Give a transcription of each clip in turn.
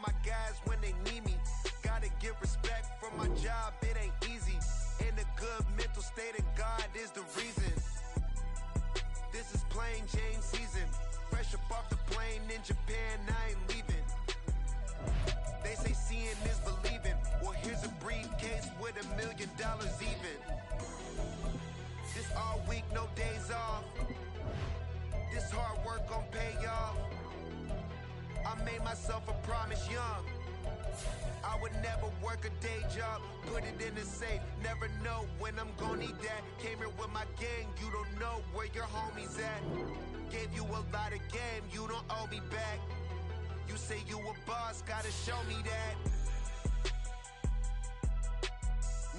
my guys when they need me. Gotta give respect for my job, it ain't easy. In a good mental state and God is the reason. This is plain Jane season. Fresh up off the plane in Japan, I ain't leaving. They say seeing is believing. Well, here's a briefcase with $1 million even. This all week, no days off. This hard work gon' pay off. I made myself a promise young. I would never work a day job, put it in the safe. Never know when I'm gon' need that. Came here with my gang, you don't know where your homies at. Gave you a lot of game, you don't owe me back. You say you a boss, gotta show me that.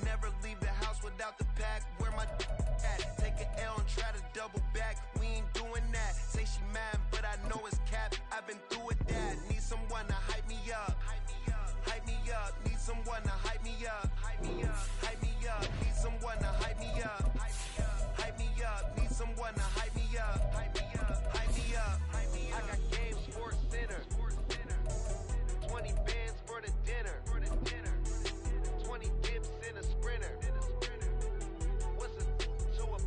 Never leave the house without the pack. Where my at? Take an L and try to double back. We ain't doing that. Say she mad, but I know it's cap. I've been through it, that. Need someone to hype me up. Hype me up. Need someone to hype me up. Hype me up. Hype me up. Need someone to hype me up. Hype me up. Need someone to hype me up. Hype me up. Hype me up. I got Game Sports Center. 20 bands for the dinner. 20 dips in a sprinter. What's a two up?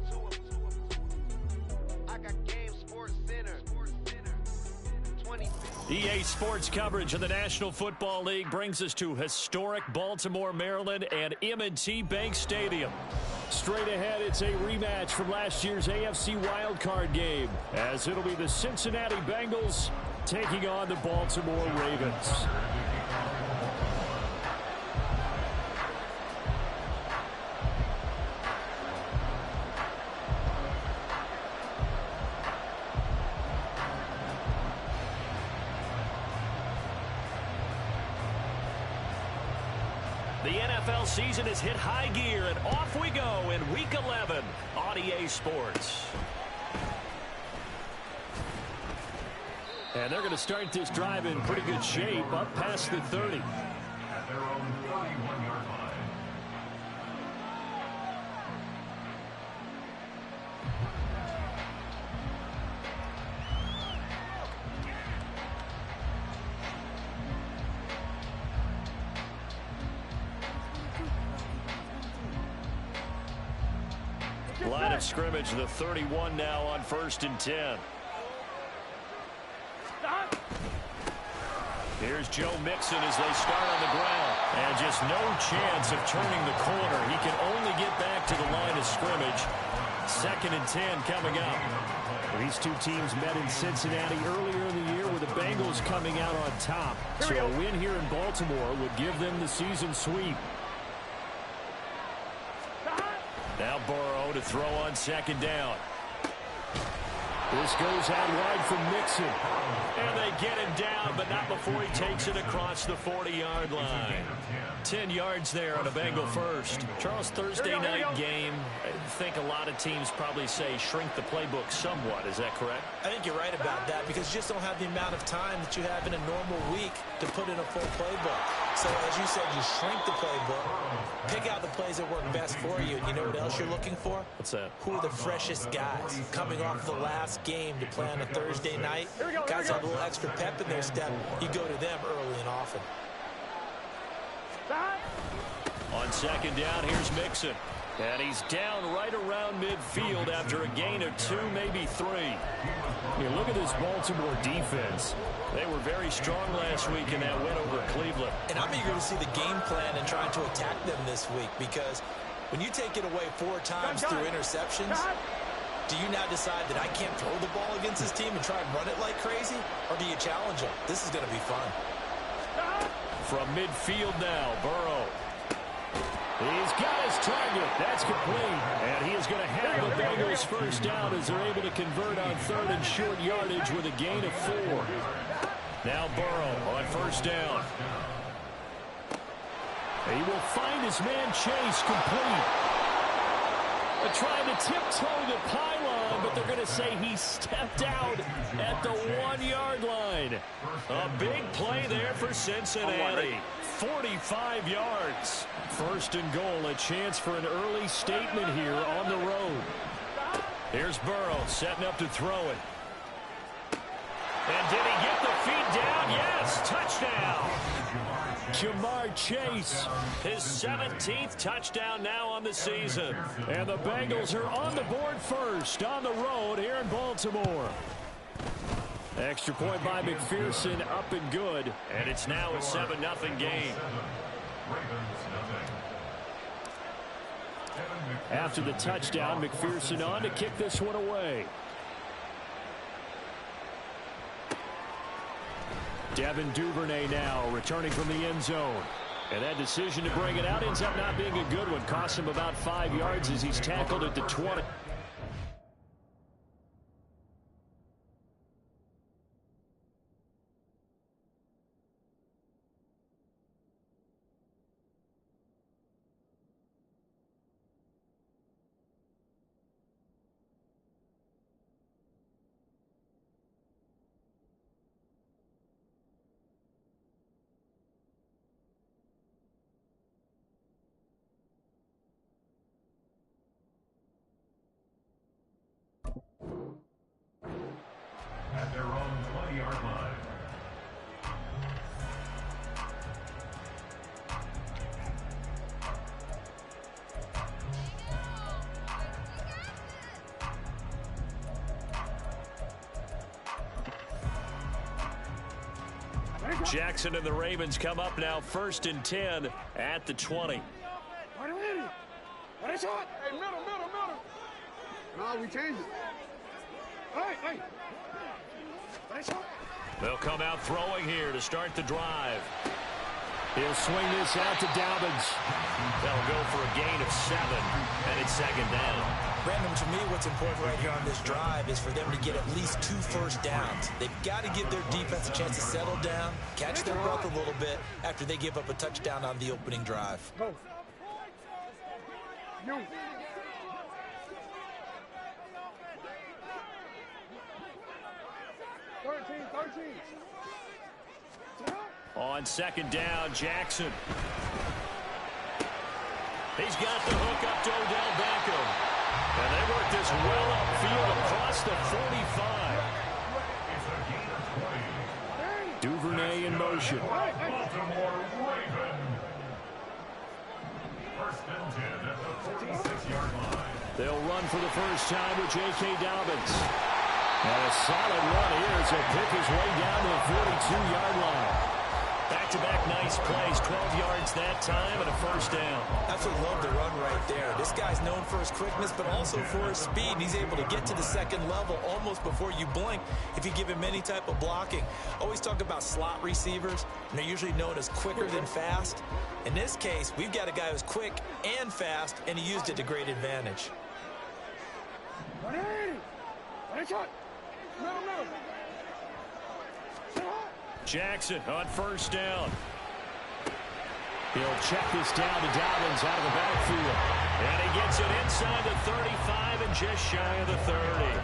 I got Game Sports Center. 20 EA Sports coverage of the National Football League brings us to historic Baltimore, Maryland, and M&T Bank Stadium. Straight ahead, it's a rematch from last year's AFC wildcard game, as it'll be the Cincinnati Bengals taking on the Baltimore Ravens. The NFL season has hit high gear, and off we go in Week 11 on EA Sports. And they're going to start this drive in pretty good shape, up past the 30. At their own 41-yard line. Line of scrimmage, the 31 now on 1st and 10. Here's Joe Mixon as they start on the ground. And just no chance of turning the corner. He can only get back to the line of scrimmage. 2nd and 10 coming up. These two teams met in Cincinnati earlier in the year with the Bengals coming out on top. So a win here in Baltimore would give them the season sweep. Now Burrow to throw on 2nd down. This goes out wide from Mixon. And they get him down, but not before he takes it across the 40-yard line. 10 yards there on a Bengal first. Charles, Thursday night game, I think a lot of teams probably say shrink the playbook somewhat. Is that correct? I think you're right about that because you just don't have the amount of time that you have in a normal week to put in a full playbook. So as you said, you shrink the playbook, pick out the plays that work best for you. And you know what else you're looking for? What's that? Who are the freshest guys coming off the last game to play on a Thursday night? Guys have a little extra pep in their step. You go to them early and often. On 2nd down, here's Mixon. And he's down right around midfield after a gain of 2, maybe 3. You look at this Baltimore defense. They were very strong last week in that win over Cleveland. And I'm eager to see the game plan and trying to attack them this week because when you take it away 4 times through interceptions, do you now decide that I can't throw the ball against this team and try and run it like crazy? Or do you challenge them? This is going to be fun. From midfield now, Burrow. He's got his target. That's complete. And he is going to have the Bengals first down as they're able to convert on 3rd and short yardage with a gain of 4. Now Burrow on 1st down. He will find his man Chase complete. They're trying to tiptoe the pylon, but they're going to say he stepped out at the 1-yard line. A big play there for Cincinnati. 45 yards. 1st and goal, a chance for an early statement here on the road. Here's Burrow setting up to throw it. And did he get the feet down. Yes, touchdown. Jamar Chase, his 17th touchdown now on the season. And the Bengals are on the board first on the road here in Baltimore. Extra point by McPherson, up and good. And it's now a 7-0 game. After the touchdown, McPherson on to kick this one away. Devin Duvernay now returning from the end zone. And that decision to bring it out ends up not being a good one. Cost him about 5 yards as he's tackled at the 20. At their own 20-yard line. Jackson and the Ravens come up now 1st and 10 at the 20. Hey, middle. No, we changed it. Hey. They'll come out throwing here to start the drive. He'll swing this out to Dobbins. They'll go for a gain of 7, and it's 2nd down. Brandon, to me, what's important right here on this drive is for them to get at least 2 first downs. They've got to give their defense a chance to settle down, catch their breath a little bit after they give up a touchdown on the opening drive. Go. You. On 2nd down, Jackson. He's got the hook up to Odell Beckham. And they work this well upfield across the 45. Duvernay in motion. Baltimore Raven. 1st and 10 at the 46-yard line. They'll run for the first time with J.K. Dobbins. And a solid run here as he'll pick his way down to the 42-yard line. Back-to-back nice plays, 12 yards that time and a 1st down. Absolutely love the run right there. This guy's known for his quickness, but also for his speed. And he's able to get to the 2nd level almost before you blink if you give him any type of blocking. Always talk about slot receivers, and they're usually known as quicker than fast. In this case, we've got a guy who's quick and fast, and he used it to great advantage. Jackson on 1st down. He'll check this down to Dobbins out of the backfield. And he gets it inside the 35 and just shy of the 30.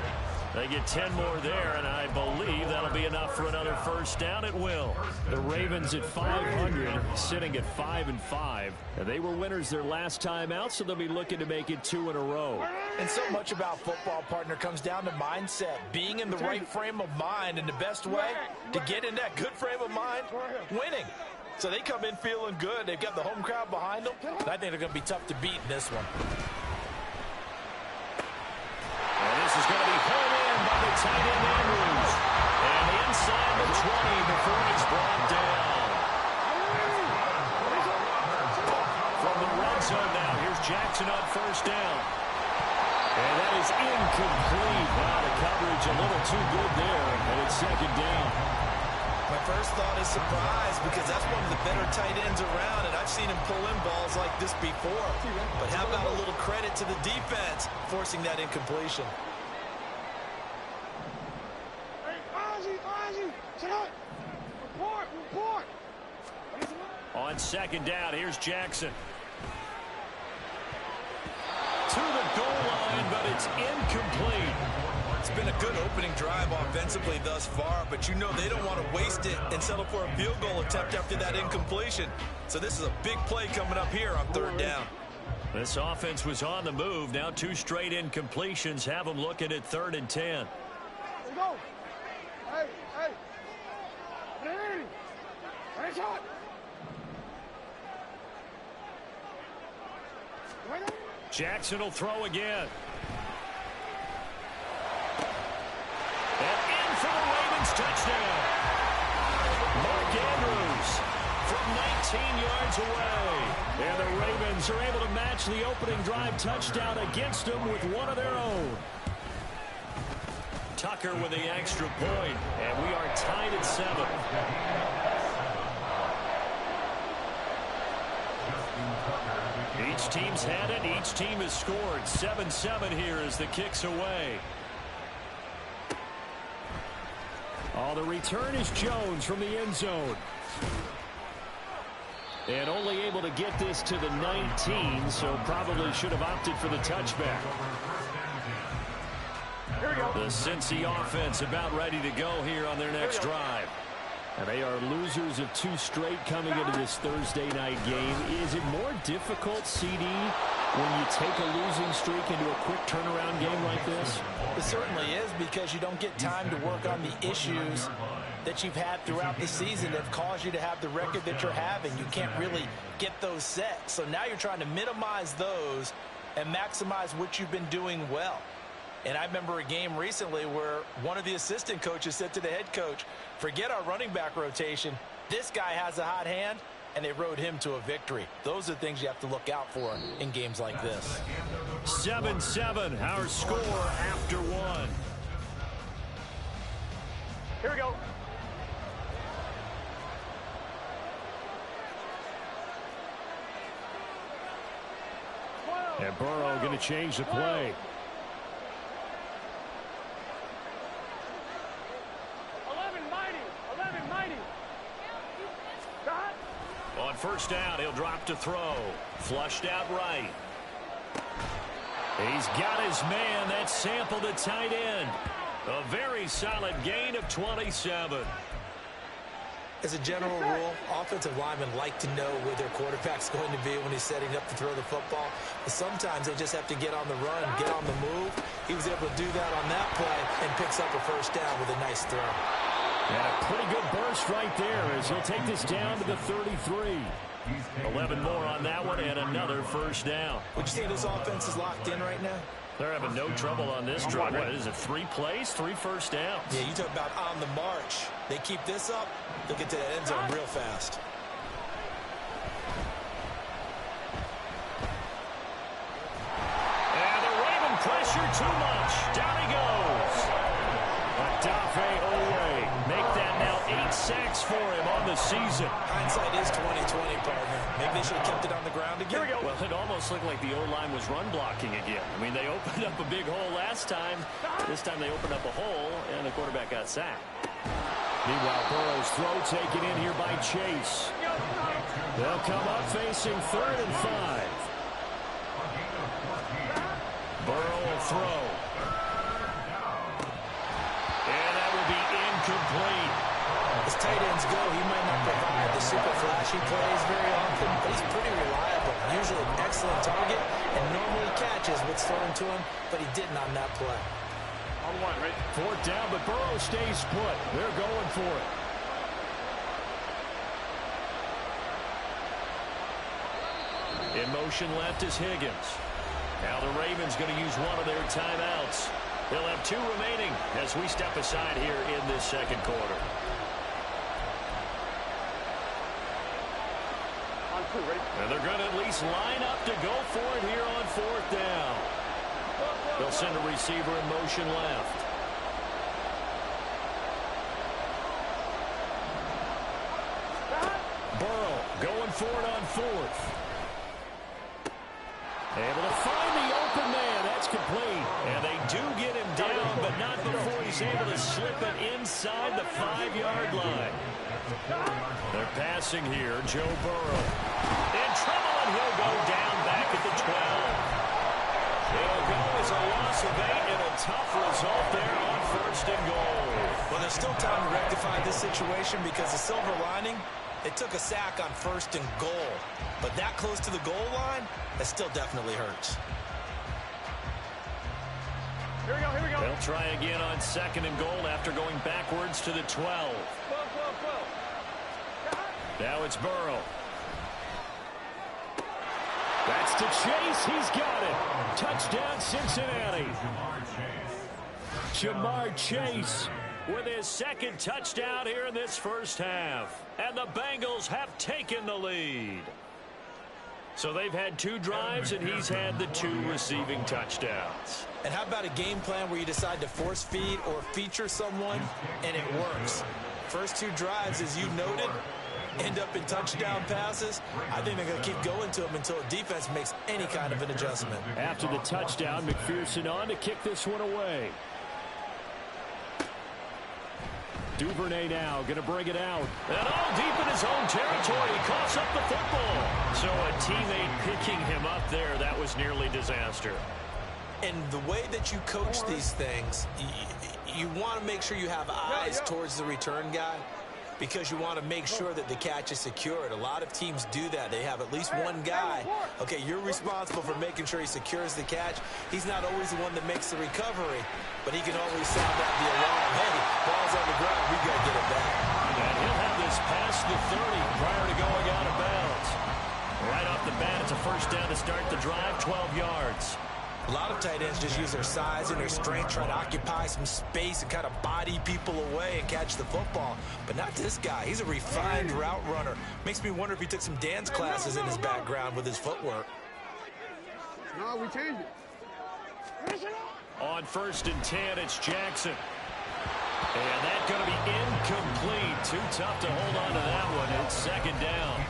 They get 10 more there, and I believe that'll be enough for another 1st down. It will. The Ravens at 500, sitting at 5-5. And they were winners their last time out, so they'll be looking to make it 2 in a row. And so much about football, partner, comes down to mindset. Being in the right frame of mind, and the best way to get in that good frame of mind, winning. So they come in feeling good. They've got the home crowd behind them. And I think they're going to be tough to beat in this one. And this is going to be pulled in by the tight end Andrews. And inside the 20 before it's brought down. From the red zone now, here's Jackson on 1st down. And that is incomplete. Wow, the coverage a little too good there. And it's 2nd down. My first thought is surprise, because that's one of the better tight ends around, and I've seen him pull in balls like this before. But how about a little credit to the defense forcing that incompletion? On 2nd down, here's Jackson. To the goal line, but it's incomplete. It's been a good opening drive offensively thus far, but you know they don't want to waste it and settle for a field goal attempt after that incompletion. So this is a big play coming up here on 3rd down. This offense was on the move. Now 2 straight incompletions have them looking at 3rd and 10. Go. Hey. Nice shot. Jackson will throw again. And in for the Ravens touchdown. Mark Andrews from 19 yards away. And the Ravens are able to match the opening drive touchdown against them with one of their own. Tucker with the extra point, and we are tied at 7. Each team's had it. Each team has scored. 7-7 here as the kick's away. Oh, the return is Jones from the end zone. And only able to get this to the 19, so probably should have opted for the touchback. The Cincy offense about ready to go here on their next drive. And they are losers of 2 straight coming into this Thursday night game. Is it more difficult, CD, when you take a losing streak into a quick turnaround game like this? It certainly is, because you don't get time to work on the issues that you've had throughout the season that have caused you to have the record that you're having. You can't really get those set. So now you're trying to minimize those and maximize what you've been doing well. And I remember a game recently where one of the assistant coaches said to the head coach, forget our running back rotation. This guy has a hot hand, and they rode him to a victory. Those are things you have to look out for in games like this. 7-7, our score after 1. Here we go. And Burrow going to change the play. 11 mighty. On first down, he'll drop to throw. Flushed out right. He's got his man. That's Sample, the tight end. A very solid gain of 27. As a general rule, offensive linemen like to know where their quarterback's going to be when he's setting up to throw the football. But sometimes they just have to get on the run, get on the move. He was able to do that on that play and picks up a first down with a nice throw. And a pretty good burst right there as he'll take this down to the 33. 11 more on that one and another first down. Would you say this offense is locked in right now? They're having no trouble on this drive. What is it, 3 plays, 3 first downs? Yeah, you talk about on the march. They keep this up, they'll get to that end zone real fast. And the Raven pressure too much. Down he goes. Adafe Owe. Make that now 8 sacks for him on the season. Hindsight is 20/20, partner. Maybe they should have kept it on the ground again. Well, it almost looked like the O-line was run blocking again. I mean, they opened up a big hole last time. This time they opened up a hole, and the quarterback got sacked. Meanwhile, Burrow's throw taken in here by Chase. They'll come up facing 3rd and 5. Burrow will throw. And that will be incomplete. As tight ends go, he might not provide the super flashy plays very often, but he's pretty reliable. Usually an excellent target, and normally catches what's thrown to him, but he didn't on that play. On 1, right? 4th down, but Burrow stays put. They're going for it. In motion left is Higgins. Now the Ravens going to use one of their timeouts. They'll have 2 remaining as we step aside here in this second quarter. On 2, ready? And they're going to at least line up to go for it here on 4th down. They'll send a receiver in motion left. Burrow going for it on 4th. Able to find the open man. That's complete. And they do get him down, but not before he's able to slip it inside the 5-yard line. They're passing here. Joe Burrow in trouble, and he'll go down back at the 12. He'll go as a loss of 8 and a tough result there on 1st and goal. Well, there's still time to rectify this situation because the silver lining, they took a sack on 1st and goal. But that close to the goal line, that still definitely hurts. Here we go. They'll try again on 2nd and goal after going backwards to the 12. Now it's Burrow. That's to Chase. He's got it. Touchdown, Cincinnati. Jamar Chase with his second touchdown here in this first half. And the Bengals have taken the lead. So they've had 2 drives, and he's had the 2 receiving touchdowns. And how about a game plan where you decide to force feed or feature someone, and it works? First 2 drives, as you noted, end up in touchdown passes. I think they're going to keep going to them until the defense makes any kind of an adjustment. After the touchdown, McPherson on to kick this one away. Duvernay now going to bring it out. And all deep in his own territory. He coughs up the football. So a teammate picking him up there, that was nearly disaster. And the way that you coach these things, you want to make sure you have eyes towards the return guy, because you want to make sure that the catch is secured. A lot of teams do that. They have at least one guy. Okay, you're responsible for making sure he secures the catch. He's not always the one that makes the recovery, but he can always sound out the alarm. Hey, ball's on the ground. We got to get it back. And he'll have this past the 30 prior to going out of bounds. Right off the bat, it's a first down to start the drive, 12 yards. A lot of tight ends just use their size and their strength, try to occupy some space and kind of body people away and catch the football. But not this guy. He's a refined route runner. Makes me wonder if he took some dance classes in his background with his footwork. No, we changed it. On 1st and 10, it's Jackson. And that's going to be incomplete. Too tough to hold on to that one. It's 2nd down.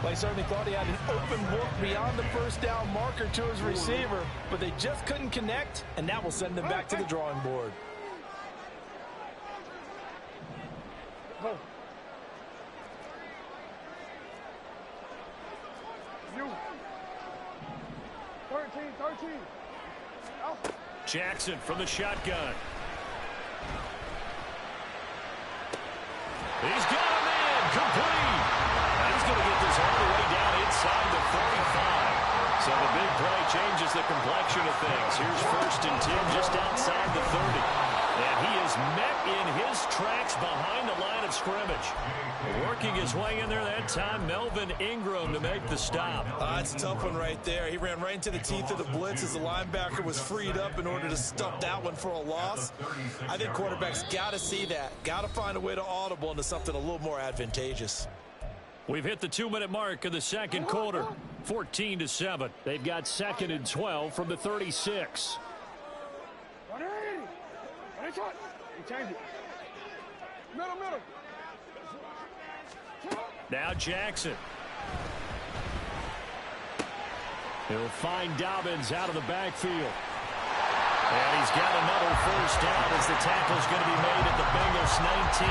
Well, he certainly thought he had an open look beyond the first down marker to his receiver, but they just couldn't connect, and that will send them back to the drawing board. Go. You. 13. Out. Jackson from the shotgun. He's got a man complete. He's going to get this all the way down inside the 45. So the big play changes the complexion of things. Here's 1st and 10 just outside the 30. And he is met in his tracks behind the line of scrimmage. Working his way in there that time, Melvin Ingram to make the stop. It's a tough one right there. He ran right into the teeth of the blitz as the linebacker was freed up in order to stuff that one for a loss. I think quarterbacks got to see that. Got to find a way to audible into something a little more advantageous. We've hit the 2-minute mark of the second quarter. 14-7. They've got 2nd and 12 from the 36. Middle. Now Jackson. He'll find Dobbins out of the backfield. And he's got another first down as the tackle's going to be made at the Bengals 19.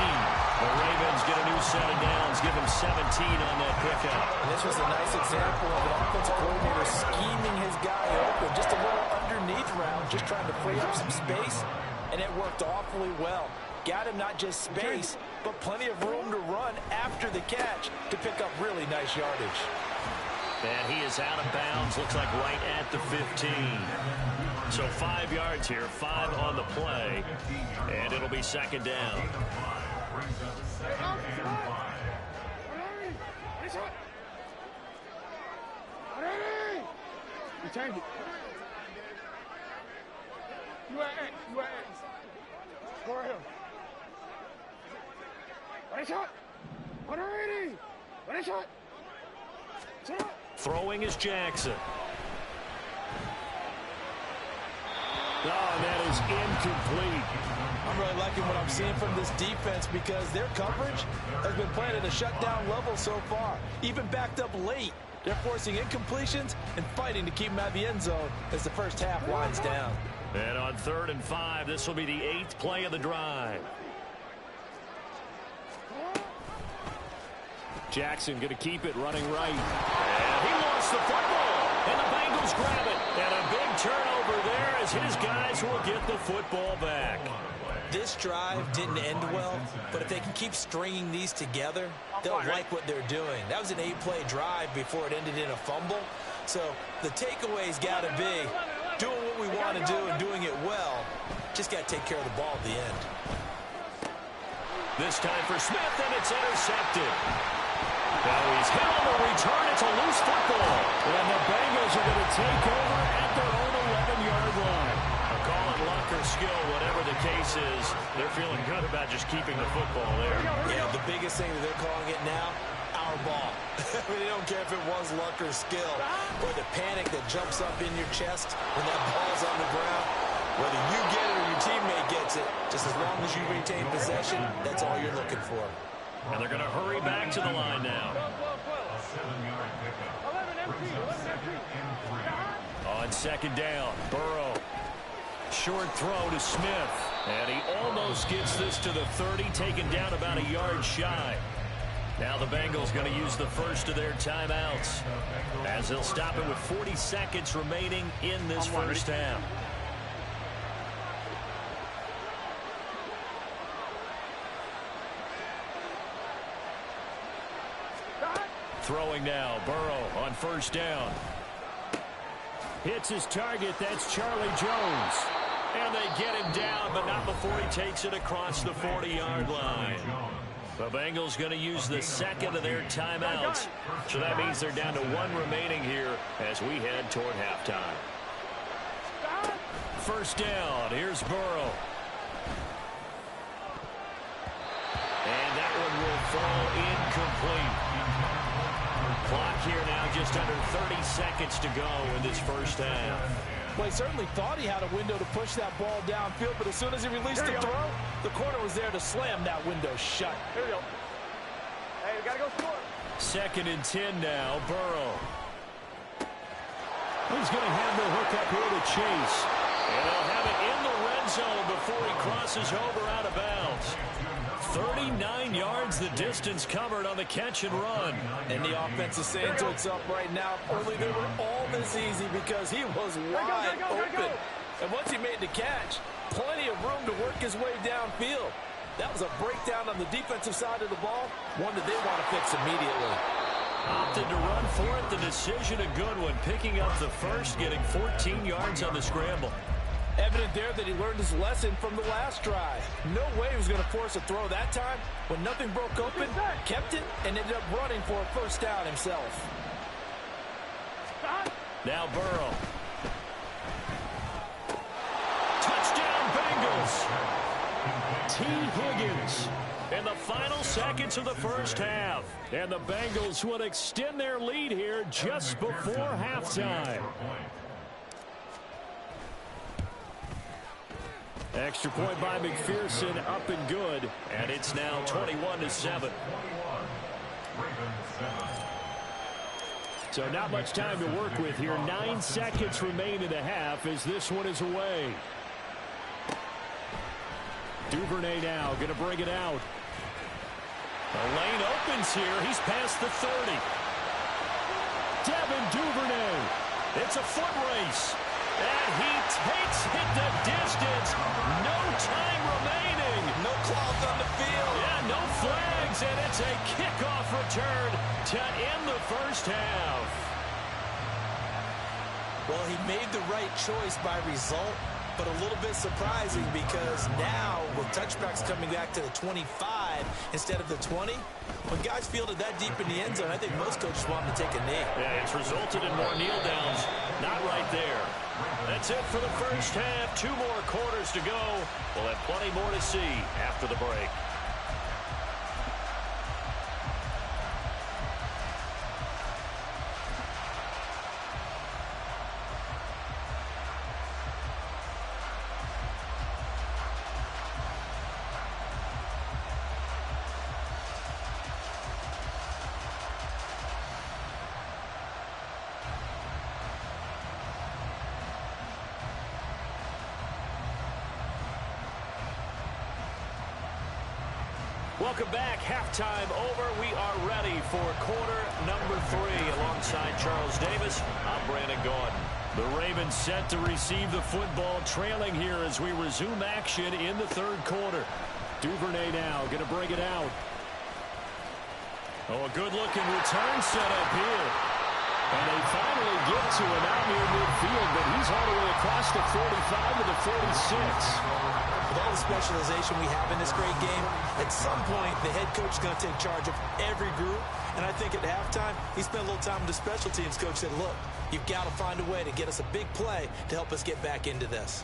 The Ravens get a new set of downs, give him 17 on that pickup. And this was a nice example of an offensive coordinator scheming his guy open. Just a little underneath route, just trying to free up some space, and it worked awfully well. Got him not just space, but plenty of room to run after the catch to pick up really nice yardage. And he is out of bounds, looks like right at the 15. So 5 yards here, 5 on the play, and it'll be 2nd down. You change it. You at X. Go right here. Ready, shot. 180. Ready, shot. Throwing is Jackson. Oh, and that is incomplete. I'm really liking what I'm seeing from this defense because their coverage has been playing at a shutdown level so far. Even backed up late, they're forcing incompletions and fighting to keep them out of the end zone as the first half winds down. And on 3rd and 5, this will be the 8th play of the drive. Jackson going to keep it running right. And he lost the football. And the Bengals grab it. And a big turnover there as his guys will get the football back. This drive didn't end well, but if they can keep stringing these together, they'll like what they're doing. That was an 8-play drive before it ended in a fumble. So the takeaway's got to be doing what we want to do and doing it well. Just got to take care of the ball at the end. This time for Smith, and it's intercepted. return. It's a loose football. And the Bengals are going to take over at their own 11-yard line. Call it luck or skill, whatever the case is. They're feeling good about just keeping the football there. Yeah, the biggest thing that they're calling it now, our ball. I mean, they don't care if it was luck or skill, or the panic that jumps up in your chest when that ball's on the ground. Whether you get it or your teammate gets it, just as long as you retain possession, that's all you're looking for. And they're going to hurry back to the line now. A 7-yard pickup. Brings up 2nd and 3. On second down, Burrow. Short throw to Smith. And he almost gets this to the 30, taken down about a yard shy. Now the Bengals going to use the first of their timeouts, as they'll stop it with 40 seconds remaining in this first half. Throwing now, Burrow on first down. Hits his target, that's Charlie Jones. And they get him down, but not before he takes it across the 40-yard line. The Bengals going to use the second of their timeouts. So that means they're down to 1 remaining here as we head toward halftime. First down, here's Burrow. And that one will fall incomplete. Clock here now, just under 30 seconds to go in this first half. Well, he certainly thought he had a window to push that ball downfield, but as soon as he released the throw, the corner was there to slam that window shut. Here we go. Hey, we got to go score. Second and 10 now, Burrow. He's going to have the hook up here to Chase. And they'll have it in the red zone before he crosses over out of bounds. 39 yards the distance covered on the catch and run. And the offense is saying to itself right now, only they were all this easy because he was wide open. And once he made the catch, plenty of room to work his way downfield. That was a breakdown on the defensive side of the ball, one that they want to fix immediately. Opted to run for it. The decision a good one. Picking up the first, getting 14 yards on the scramble. Evident there that he learned his lesson from the last drive. No way he was going to force a throw that time. When nothing broke open, kept it, and ended up running for a first down himself. Now Burrow. Touchdown Bengals. T. Higgins in the final seconds of the first half. And the Bengals would extend their lead here just before halftime. Extra point by McPherson, up and good, and it's now 21-7. So not much time to work with here. 9 seconds remain in the half as this one is away. Duvernay now going to bring it out. The lane opens here. He's past the 30. Devin Duvernay. It's a foot race. And he takes it the distance. No time remaining. No cloth on the field. Yeah, no flags, and it's a kickoff return to end the first half. Well, he made the right choice by result, but a little bit surprising because now with touchbacks coming back to the 25 instead of the 20, when guys fielded that deep in the end zone, I think most coaches want them to take a knee. Yeah, it's resulted in more kneel downs. Not right there. That's it for the first half. 2 more quarters to go. We'll have plenty more to see after the break. Welcome back. Halftime over. We are ready for quarter number 3. Alongside Charles Davis, I'm Brandon Gordon. The Ravens set to receive the football, trailing here as we resume action in the third quarter. Duvernay now going to bring it out. Oh, a good-looking return set up here. And they finally get to him out near midfield, but he's all the way across the 45 to the 46. With all the specialization we have in this great game, at some point the head coach is going to take charge of every group, and I think think at halftime, he spent a little time with the special teams coach, said, look, you've got to find a way to get us a big play to help us get back into this.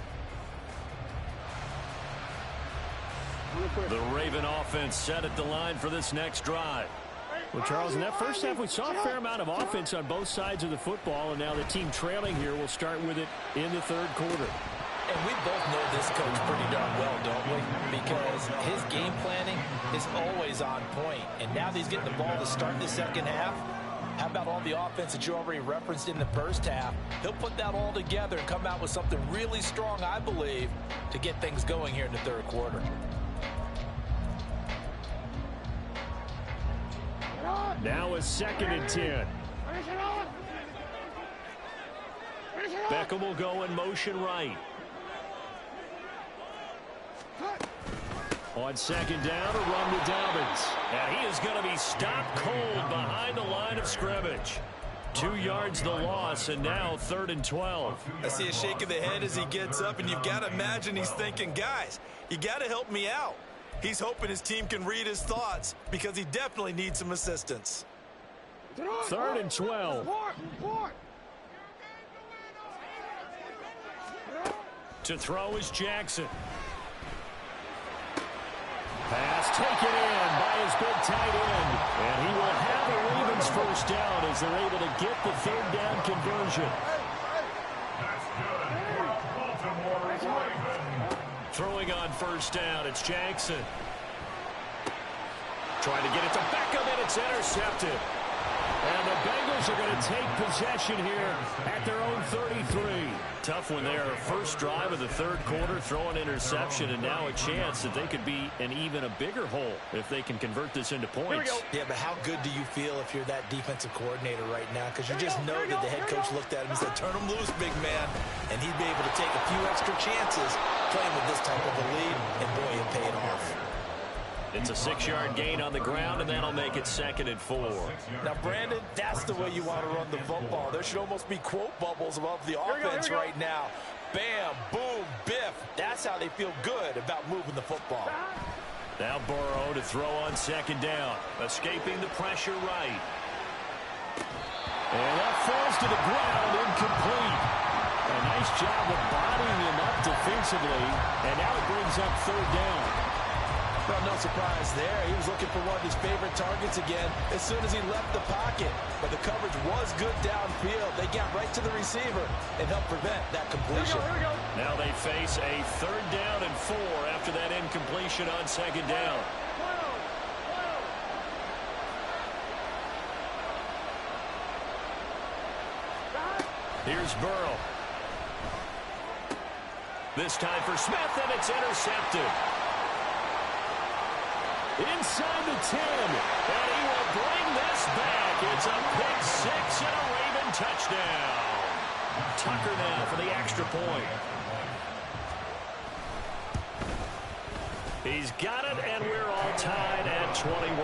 The Raven offense set at the line for this next drive. Well, Charles, in that first half, we saw a fair amount of offense on both sides of the football, and now the team trailing here will start with it in the third quarter. And we both know this coach pretty darn well, don't we? Because his game planning is always on point. And now that he's getting the ball to start the second half, how about all the offense that you already referenced in the first half? He'll put that all together and come out with something really strong, I believe, to get things going here in the third quarter. Now a 2nd and 10. Beckham will go in motion right. On 2nd down, a run to Dobbins. And he is going to be stopped cold behind the line of scrimmage. 2 yards the loss, and now 3rd and 12. I see a shake of the head as he gets up, and you've got to imagine he's thinking, guys, you got to help me out. He's hoping his team can read his thoughts because he definitely needs some assistance. 3rd and 12. To throw is Jackson. Pass taken in by his big tight end. And he will have a Ravens first down as they're able to get the 3rd down conversion. Throwing on 1st down, it's Jackson. Trying to get it to Beckham, and it's intercepted. And the Bengals are going to take possession here at their own 33. Tough one there. First drive of the third quarter, throw an interception, and now a chance that they could be in even a bigger hole if they can convert this into points. Yeah, but how good do you feel if you're that defensive coordinator right now? Because you just know that the head coach looked at him and said, turn him loose, big man. And he'd be able to take a few extra chances playing with this type of a lead, and boy, it paid off. It's a 6-yard gain on the ground, and that'll make it 2nd and 4. Now, Brandon, that's the way you want to run the football. There should almost be quote bubbles above the offense right now. Bam, boom, biff. That's how they feel good about moving the football. Now Burrow to throw on 2nd down. Escaping the pressure right. And that falls to the ground, incomplete. A nice job of bodying him up defensively, and now it brings up 3rd down. Well, no surprise there. He was looking for one of his favorite targets again as soon as he left the pocket. But the coverage was good downfield. They got right to the receiver and helped prevent that completion. Here we go. Now they face a 3rd down and 4 after that incompletion on 2nd down. Here's Burrow. This time for Smith, and it's intercepted. Inside the 10, and he will bring this back. It's a pick 6 and a Raven touchdown. Tucker now for the extra point. He's got it, and we're all tied at 21.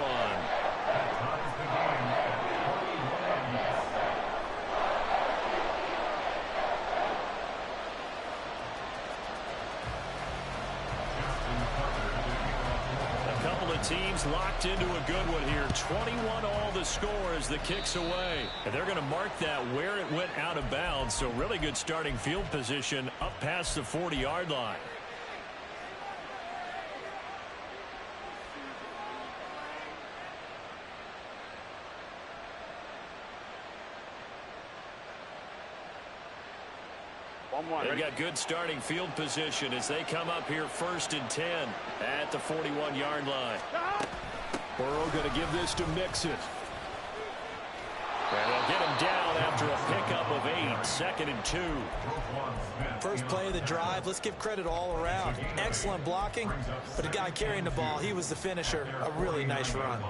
Teams locked into a good one here. 21 all the score as the kick's away. And they're going to mark that where it went out of bounds. So really good starting field position up past the 40-yard line. They've got good starting field position as they come up here 1st and 10 at the 41-yard line. Burrow going to give this to Mixon. And they'll get him down after a pickup of 8, 2nd and 2. First play of the drive, let's give credit all around. Excellent blocking, but the guy carrying the ball, he was the finisher. A really nice run.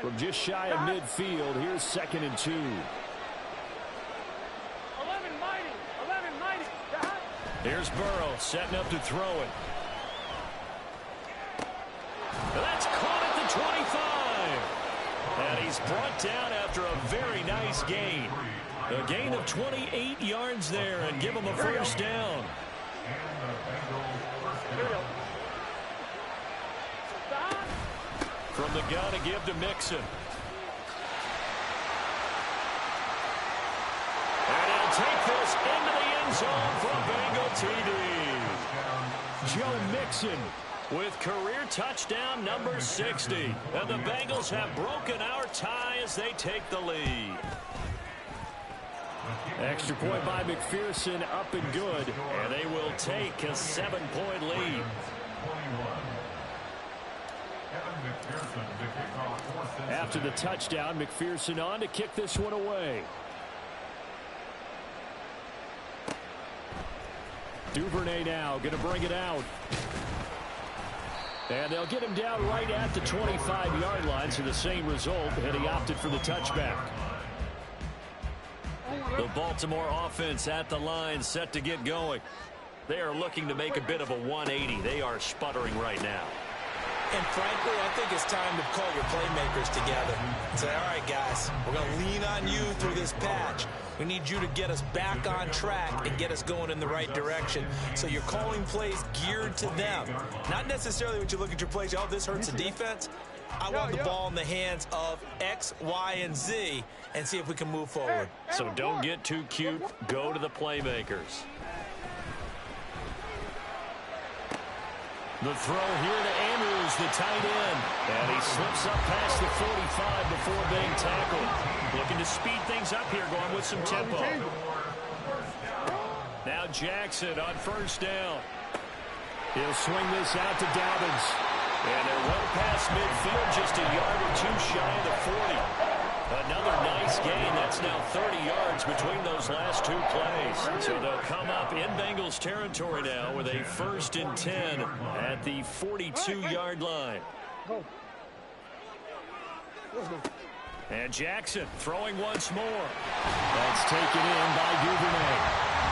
From just shy of midfield, here's 2nd and 2. 11 mighty. Here's Burrow setting up to throw it. That's caught at the 25. And he's brought down after a very nice gain. A gain of 28 yards there and give him a first down. from the gun to give to Mixon. And he'll take this into the end zone for a Bengal TD. Joe Mixon with career touchdown number 60. And the Bengals have broken our tie as they take the lead. Extra point by McPherson, up and good. And they will take a 7-point lead. After the touchdown, McPherson on to kick this one away. Duvernay now going to bring it out. And they'll get him down right at the 25-yard line, so the same result, and he opted for the touchback. The Baltimore offense at the line, set to get going. They are looking to make a bit of a 180. They are sputtering right now. And frankly, I think it's time to call your playmakers together and say, all right, guys, we're going to lean on you through this patch. We need you to get us back on track and get us going in the right direction. So you're calling plays geared to them. Not necessarily when you look at your plays, oh, this hurts the defense. I want the ball in the hands of X, Y, and Z and see if we can move forward. So don't get too cute. Go to the playmakers. The throw here to Andrews, the tight end. And he slips up past the 45 before being tackled. Looking to speed things up here, going with some tempo. Now Jackson on first down. He'll swing this out to Dobbins. And they're well past midfield, just a yard or two shy of the 40. Another nice gain. That's now 30 yards between those last two plays. So they'll come up in Bengals territory now with a 1st and 10 at the 42-yard line. And Jackson throwing once more. That's taken in by Duvernay.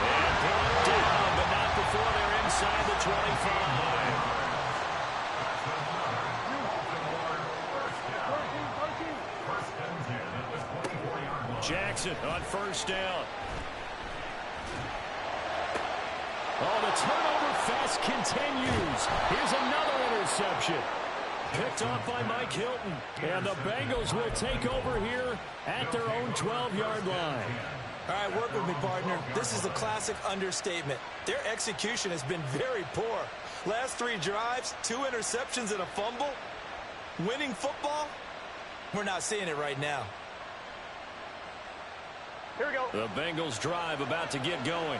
And brought down, but not before they're inside the 25. Jackson on first down. Oh, the turnover fest continues. Here's another interception. Picked off by Mike Hilton. And the Bengals will take over here at their own 12-yard line. All right, work with me, partner. This is a classic understatement. Their execution has been very poor. Last 3 drives, 2 interceptions and a fumble. Winning football? We're not seeing it right now. Here we go. The Bengals drive about to get going.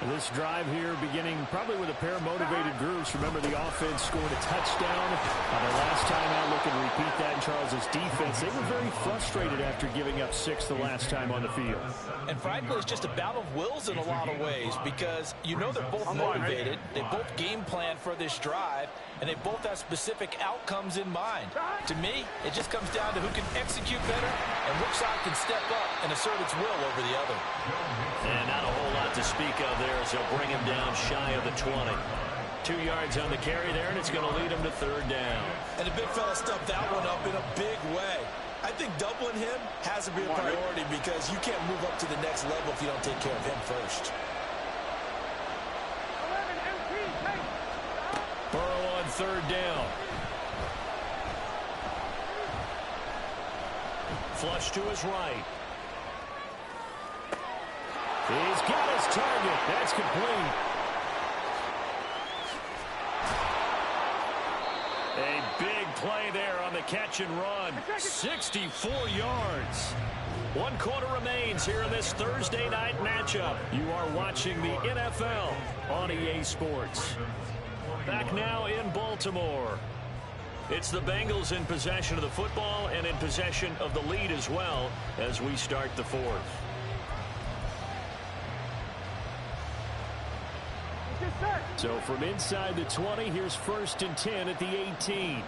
This drive here beginning probably with a pair of motivated groups. Remember, the offense scored a touchdown the last time out. Looking to repeat that in Charles's defense. They were very frustrated after giving up 6 the last time on the field. And frankly, it's just a battle of wills in a lot of ways because you know they're both motivated. They both game plan for this drive, and they both have specific outcomes in mind. To me, it just comes down to who can execute better and which side can step up and assert its will over the other. And not a whole lot to speak of there as they'll bring him down shy of the 20. 2 yards on the carry there, and it's going to lead him to 3rd down. And the big fella stuffed that one up in a big way. I think doubling him has to be a priority because you can't move up to the next level if you don't take care of him first. Burrow on 3rd down. Flush to his right. He's got his target. That's complete. A big play there on the catch and run. 64 yards. 1 quarter remains here in this Thursday night matchup. You are watching the NFL on EA Sports. Back now in Baltimore. It's the Bengals in possession of the football and in possession of the lead as well as we start the 4th. So from inside the 20, here's 1st and 10 at the 18.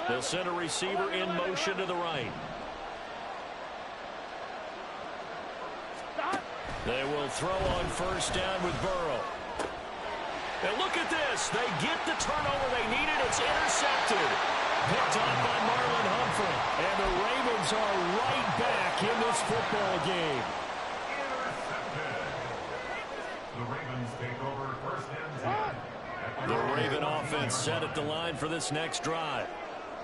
They'll send a receiver in motion to the right. They will throw on 1st down with Burrow. And look at this. They get the turnover they needed. It's intercepted. Picked off by Marlon Humphrey. And the Ravens are right back in this football game. The Ravens take over 1st and 10 at the The Raven offense set at the line for this next drive.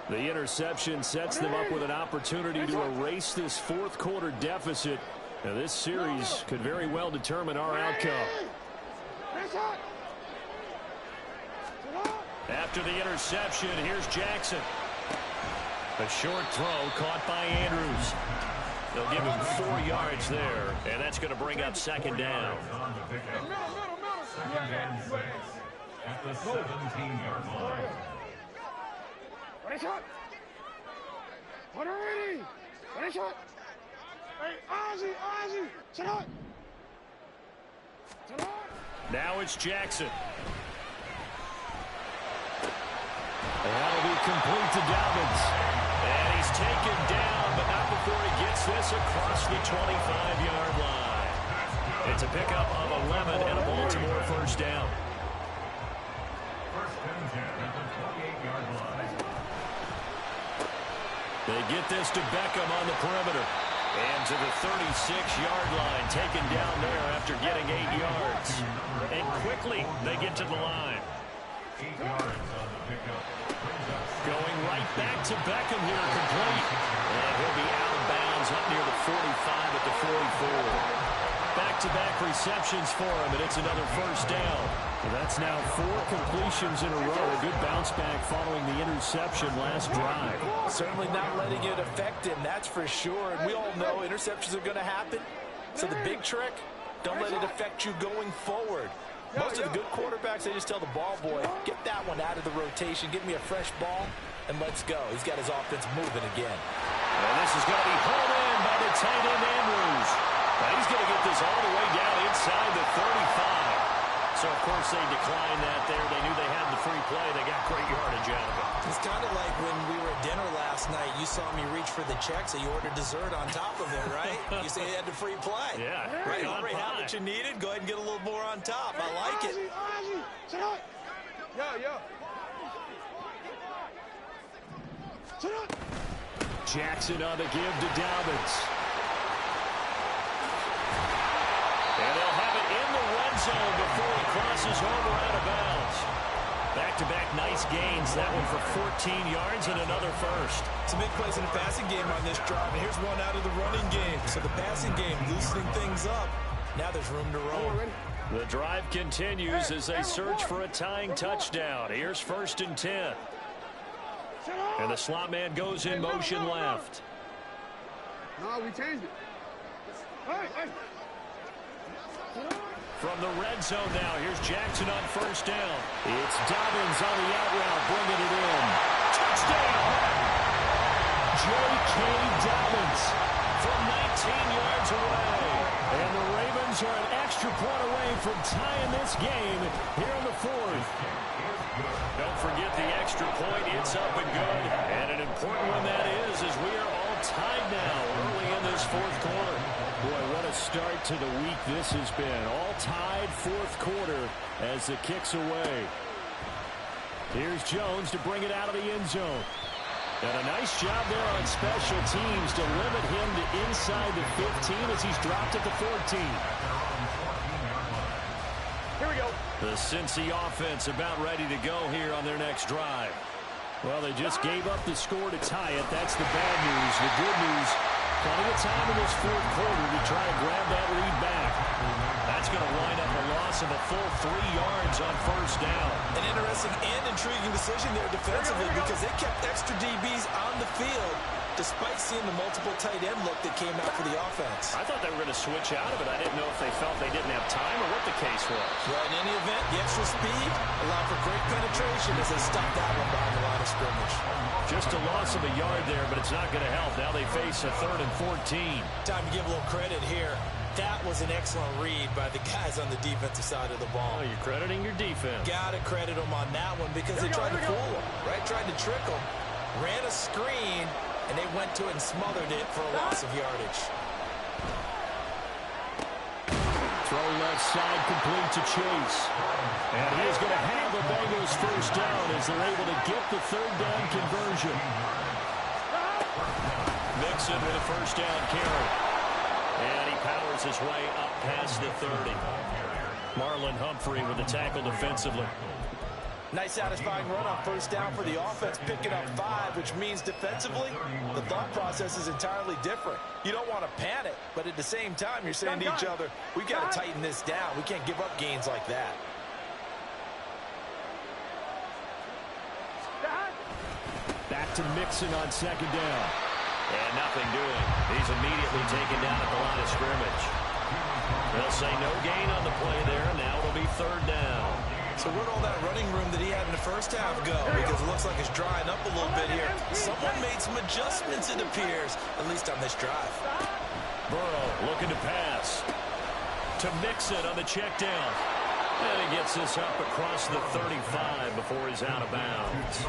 The interception sets them up with an opportunity to erase this fourth quarter deficit. Now, this series could very well determine our outcome. After the interception, here's Jackson. A short throw caught by Andrews. They'll give him 4 yards there, and that's going to bring up second down. At the 17-yard line. Ready, shot. Ready. Ready, shot. Hey, Ozzy, shut up. Now it's Jackson. And that'll be complete to Dobbins. And he's taken down, but not before he gets this across the 25-yard line. It's a pickup of 11 and a Baltimore first down. First and 10 at the 28-yard line. They get this to Beckham on the perimeter. And to the 36-yard line, taken down there after getting 8 yards. And quickly, they get to the line. 8 yards on the pickup. Going right back to Beckham here, complete. And he'll be out of bounds up near the 45 at the 44. Back-to-back receptions for him, and it's another first down. Well, that's now 4 completions in a row. A good bounce back following the interception last drive. Certainly not letting it affect him, that's for sure. And we all know interceptions are going to happen. So the big trick, don't let it affect you going forward. Most of the good quarterbacks, they just tell the ball boy, get that one out of the rotation, give me a fresh ball, and let's go. He's got his offense moving again. And this is going to be pulled in by the tight end, Andrews. Now he's going to get this all the way down inside the 35. So, of course, they declined that there. They knew they had the free play. They got great yardage out of it. It's kind of like when we were at dinner last night. You saw me reach for the check, so you ordered dessert on top of it, right? You say you had the free play. Yeah. Right, you already have what you needed. Go ahead and get a little more on top. I like it. Ozzy, shut up. Yo. Shut up. Jackson on the give to Dobbins. And they'll have it in the red zone before he crosses over out of bounds. Back-to-back nice gains. That one for 14 yards and another first. Some big plays in the passing game on this drive. And here's one out of the running game. So the passing game loosening things up. Now there's room to roll. The drive continues as they search for a tying touchdown. Here's first and 10. And the slot man goes in motion left. No, we changed it. Hey. From the red zone now, here's Jackson on first down. It's Dobbins on the out route, bringing it in. Touchdown! J.K. Dobbins from 19 yards away. And the Ravens are an extra point away from tying this game here in the fourth. Don't forget the extra point. It's up and good. And an important one that is, as we are all tied now early in this fourth quarter. Boy, what a start to the week this has been. All tied fourth quarter as the kick's away. Here's Jones to bring it out of the end zone. And a nice job there on special teams to limit him to inside the 15 as he's dropped at the 14. Here we go. The Cincy offense about ready to go here on their next drive. Well, they just gave up the score to tie it. That's the bad news. The good news, plenty of time in this fourth quarter to try to grab that lead back. That's going to wind up a loss of a full 3 yards on first down. An interesting and intriguing decision there defensively because they kept extra DBs on the field despite seeing the multiple tight end look that came out for the offense. I thought they were going to switch out of it. I didn't know if they felt they didn't have time or what the case was. Well, in any event, the extra speed allowed for great penetration as they stopped that one behind the line of scrimmage. Just a loss of a yard there, but it's not going to help. Now they face a 3rd and 14. Time to give a little credit here. That was an excellent read by the guys on the defensive side of the ball. Oh, you're crediting your defense. Got to credit them on that one because they tried to fool them, right? Tried to trick them, ran a screen, and they went to it and smothered it for a loss of yardage. Throw left side complete to Chase. And he is going to have the Bengals first down as they're able to get the 3rd down conversion. Mixon with a first down carry. And he powers his way up past the 30. Marlon Humphrey with the tackle defensively. Nice satisfying run on first down for the offense, picking up 5, which means defensively, the thought process is entirely different. You don't want to panic, but at the same time, you're saying to each other, we've got to tighten this down. We can't give up gains like that. Back to Mixon on second down. And nothing doing. He's immediately taken down at the line of scrimmage. They'll say no gain on the play there. Now it'll be third down. So where'd all that running room that he had in the first half go? Because it looks like it's drying up a little bit here. Someone made some adjustments, it appears, at least on this drive. Burrow looking to pass. To Mixon on the check down. And he gets this up across the 35 before he's out of bounds.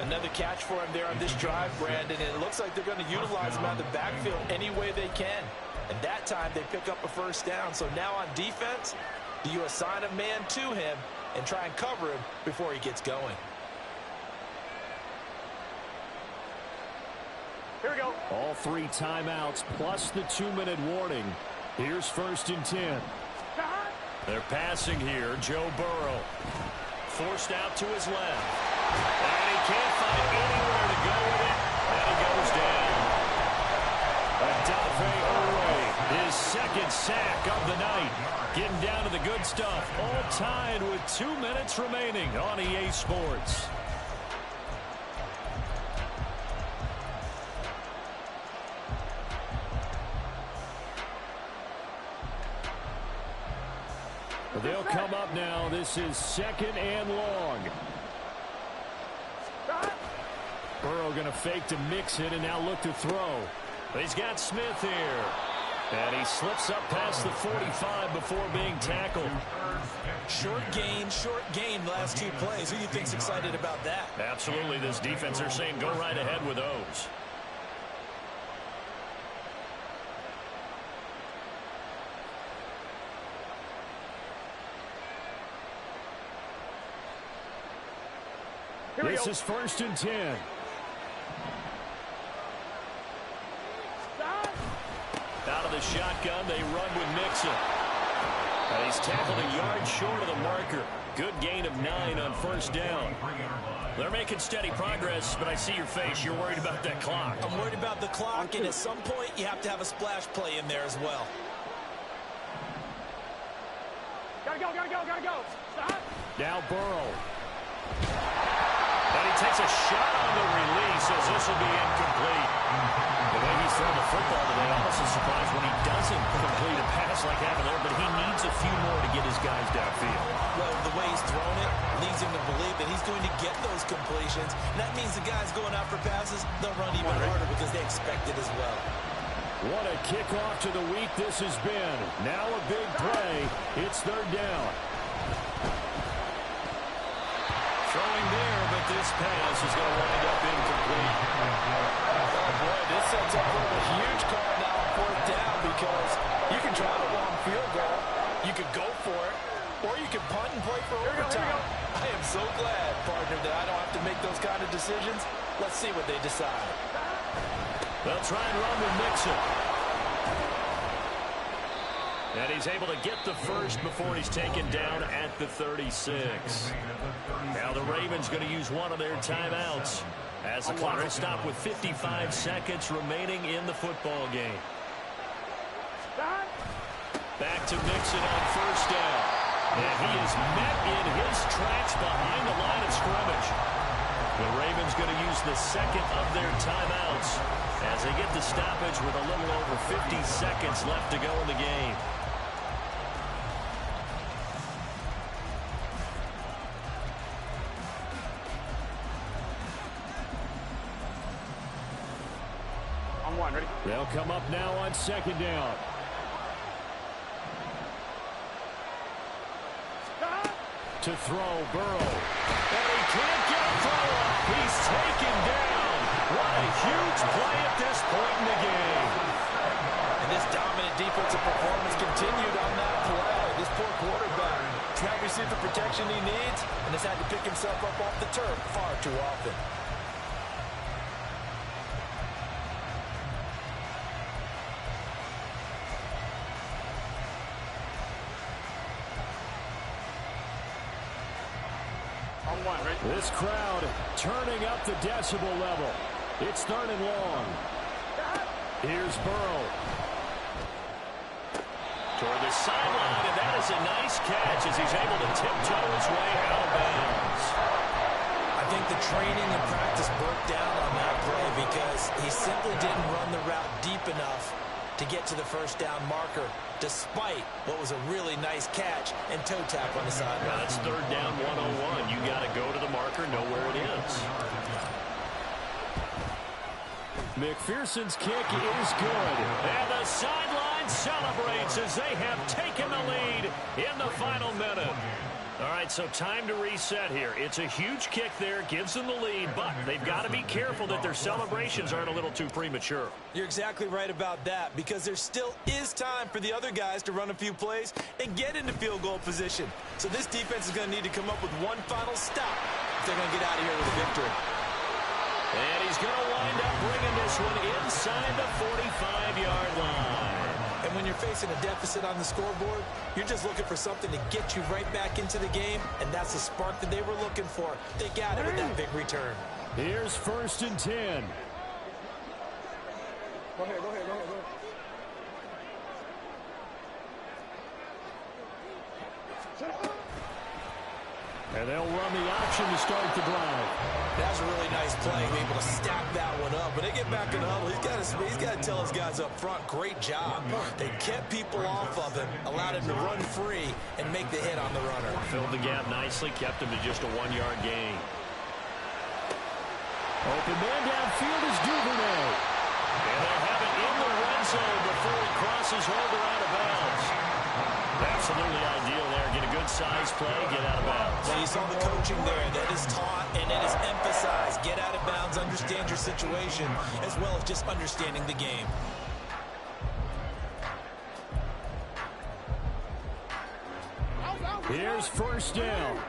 Another catch for him there on this drive, Brandon, and it looks like they're going to utilize him out of the backfield any way they can. And that time they pick up a first down. So now on defense, do you assign a man to him and try and cover him before he gets going? Here we go. All 3 timeouts plus the 2-minute warning. Here's 1st and 10. They're passing here. Joe Burrow forced out to his left. And he can't find anywhere to go with it. And he goes down. Odafe Oweh, his 2nd sack of the night. Getting down to the good stuff. All tied with 2 minutes remaining on EA Sports. They'll come up now. This is 2nd and long. Burrow going to fake to Mixon and now look to throw. He's got Smith here. And he slips up past the 45 before being tackled. Short gain last 2 plays. Who do you think's excited about that? Absolutely. This defense, they're saying go right ahead with those. This is 1st and 10. Out of the shotgun, they run with Mixon. And he's tackled a yard short of the marker. Good gain of 9 on first down. They're making steady progress, but I see your face. You're worried about that clock. I'm worried about the clock, and at some point, you have to have a splash play in there as well. Gotta go. Stop. Now Burrow. And he takes a shot on the release as this will be incomplete. The way he's thrown the football today, I'm also surprised when he doesn't complete a pass like happened there, but he needs a few more to get his guys downfield. Well, the way he's thrown it leads him to believe that he's going to get those completions. And that means the guys going out for passes, they'll run even harder because they expect it as well. What a kickoff to the week this has been. Now a big play. It's 3rd down. Throwing there, but this pass is going to wind up incomplete. Oh, boy, this sets up for a huge call now on 4th down because you can try a long field goal, you could go for it, or you can punt and play for overtime. I am so glad, partner, that I don't have to make those kind of decisions. Let's see what they decide. They'll try and run with Mixon. And he's able to get the first before he's taken down at the 36. Now the Ravens going to use one of their timeouts as the clock will stop with 55 seconds remaining in the football game. Back to Mixon on first down. And he is met in his tracks behind the line of scrimmage. The Ravens going to use the 2nd of their timeouts as they get the stoppage with a little over 50 seconds left to go in the game. Ready? They'll come up now on 2nd down. To throw, Burrow. And he can't get a throw up. He's taken down. What a huge play at this point in the game. And this dominant defensive performance continued on that play. This poor quarterback has not received the protection he needs and has had to pick himself up off the turf far too often. On one, ready? This crowd turning up the decibel level. It's 3rd and long. Here's Burrow. Toward the sideline, and that is a nice catch as he's able to tiptoe his way out of bounds. I think the training and practice broke down on that play because he simply didn't run the route deep enough to get to the first down marker, despite what was a really nice catch and toe tap on the sideline. Now it's 3rd down 101. You got to go to the marker, know where it is. McPherson's kick is good. And the sideline celebrates as they have taken the lead in the final minute. All right, so time to reset here. It's a huge kick there, gives them the lead, but they've got to be careful that their celebrations aren't a little too premature. You're exactly right about that, because there still is time for the other guys to run a few plays and get into field goal position. So this defense is going to need to come up with one final stop if they're going to get out of here with a victory. And he's going to wind up bringing this one inside the 45-yard line. And when you're facing a deficit on the scoreboard, you're just looking for something to get you right back into the game, and that's the spark that they were looking for. They got it with that big return. Here's 1st and 10. Go ahead. And they'll run the option to start the drive. That's a really nice play, able to stack that one up. When they get back in the huddle, he's got to tell his guys up front, great job. They kept people off of him, allowed him to run free and make the hit on the runner. Filled the gap nicely, kept him to just a 1-yard gain. Open man downfield is Duvernay. And they'll have it in the red zone before he crosses over out of bounds. Absolutely ideal there. Get a good size play, get out of bounds. Now you saw the coaching there. That is taught and it is emphasized. Get out of bounds, understand your situation, as well as just understanding the game. Here's 1st down.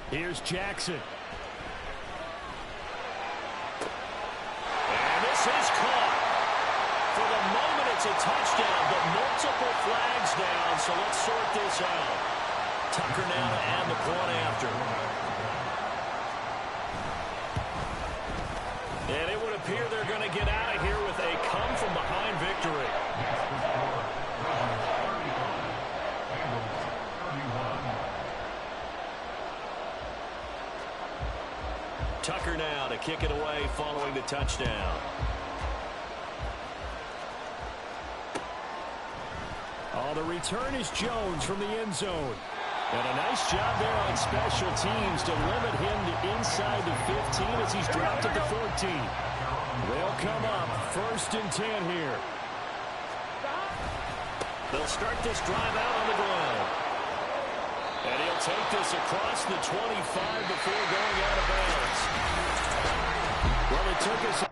Here's Jackson. And this is caught. For the moment, it's a touchdown, but multiple flags down, so let's sort this out. Tucker now to add the point after. And it would appear they're going to get out of here with a come-from-behind victory. Tucker now to kick it away following the touchdown. Oh, the return is Jones from the end zone. And a nice job there on special teams to limit him to inside the 15 as he's dropped at the 14. They'll come up 1st and 10 here. They'll start this drive out on the ground. And he'll take this across the 25 before going out of bounds. Well, it took us